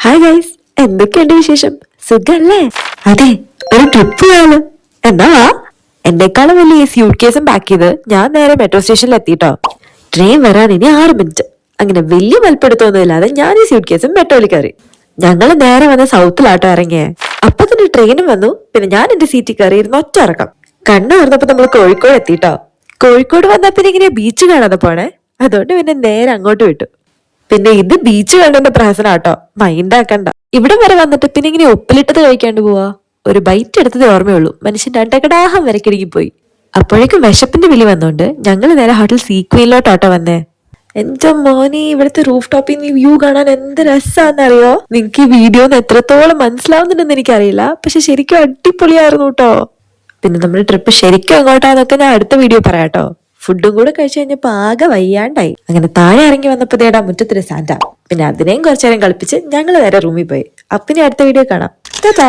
Hi guys, എന്തൊക്കെയുണ്ട് വിശേഷം? സുഖല്ലേ? അതെ, ഒരു ട്രിപ്പ് പോയാലോ? എന്നാ വാ. എന്നെക്കാളും വലിയ സ്യൂട്ട് കേസും പാക്ക് ചെയ്ത് ഞാൻ നേരെ മെട്രോ സ്റ്റേഷനിൽ എത്തിട്ടോ. ട്രെയിൻ വരാൻ ഇനി 6 മിനിറ്റ്. അങ്ങനെ വലിയ മൽപ്പെടുത്തൊന്നുമില്ലാതെ ഞാൻ ഈ സ്യൂട്ട് കേസും മെട്രോയിൽ കയറി. ഞങ്ങൾ നേരെ വന്ന സൗത്തിലാട്ടോ ഇറങ്ങിയേ. അപ്പൊ തന്നെ ട്രെയിനും വന്നു. പിന്നെ ഞാൻ എന്റെ സീറ്റിൽ കയറി ഇരുന്ന് ഒറ്റ ഇറക്കം. കണ്ണു തുറന്നപ്പോ നമ്മൾ കോഴിക്കോട് എത്തിട്ടോ. കോഴിക്കോട് വന്നാ പിന്നെ ഇങ്ങനെ ബീച്ച് കാണാതെ പോണേ. അതുകൊണ്ട് പിന്നെ നേരെ അങ്ങോട്ട് വിട്ടു. പിന്നെ ഇത് ബീച്ച് കണ്ടതിന്റെ പ്രഹസനാട്ടോ, മൈൻഡ് ആക്കണ്ട. ഇവിടെ വരെ വന്നിട്ട് പിന്നെ ഇങ്ങനെ ഉപ്പിലിട്ടത് കഴിക്കാണ്ട് പോവാ. ഒരു ബൈറ്റ് എടുത്തതേ ഓർമ്മയുള്ളൂ. മനുഷ്യന്റെ അണ്ടക്കടാഹം വരെ കിടുങ്ങിപ്പോയി. അപ്പോഴേക്കും വിശപ്പിന്റെ വിളി വന്നോണ്ട് ഞങ്ങൾ നേരെ ഹോട്ടൽ സീക്വീനിലോട്ടോ വന്നേ. എന്റെ മോനെ, ഇവിടുത്തെ റൂഫ് ടോപ്പിൽ നിന്ന് വ്യൂ കാണാൻ എന്ത് രസാന്നറിയോ? നിങ്ങക്ക് ഈ വീഡിയോന്ന് എത്രത്തോളം മനസ്സിലാവുന്നുണ്ടെന്ന് എനിക്കറിയില്ല, പക്ഷെ ശരിക്കും അടിപൊളിയായിരുന്നു കേട്ടോ. പിന്നെ നമ്മുടെ ട്രിപ്പ് ശരിക്കും എങ്ങോട്ടാന്നൊക്കെ ഞാൻ അടുത്ത വീഡിയോ പറയാട്ടോ. ഫുഡും കൂടെ കഴിച്ചു കഴിഞ്ഞപ്പോ ആകെ വയ്യാണ്ടായി. അങ്ങനെ താഴെ ഇറങ്ങി വന്നപ്പോ തേടാ മുറ്റത്തൊരു സാന്റ. പിന്നെ അതിനെയും കുറച്ചേരം കളിപ്പിച്ച് ഞങ്ങൾ നേരെ റൂമിൽ പോയി. അപ്പിനെ അടുത്ത വീഡിയോ കാണാം. ടാറ്റാ.